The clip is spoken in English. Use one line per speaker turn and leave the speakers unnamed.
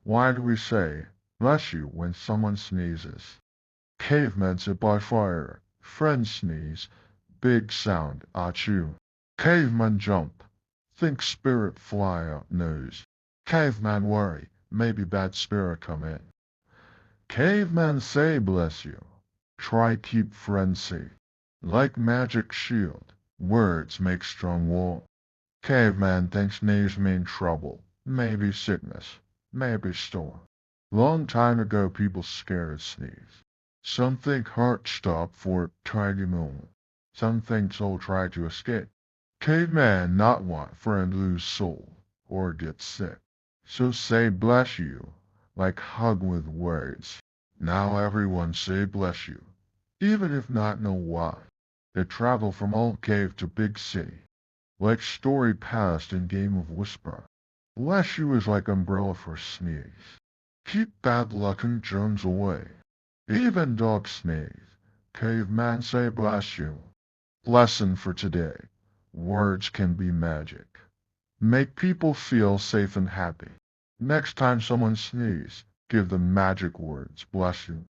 Why do we say, bless you, when someone sneezes? Caveman sit by fire. Friend sneeze. Big sound. Achoo. Caveman jump. Think spirit fly out nose. Caveman worry. Maybe bad spirit come in. Caveman say bless you. Try keep friend safe. Like magic shield. Words make strong wall. Caveman thinks sneeze mean trouble. Maybe sickness. Maybe storm. Long time ago people scared sneeze. Some think heart stop for tiny moon. Some think soul try to escape. Caveman not want friend lose soul or get sick. So say bless you, like hug with words. Now everyone say bless you, even if not know why. They travel from old cave to big city, like story past in game of whisper. Bless you is like umbrella for sneeze. Keep bad luck and germs away. Even dogs sneeze. Caveman say bless you. Lesson for today. Words can be magic. Make people feel safe and happy. Next time someone sneezes, give them magic words. Bless you.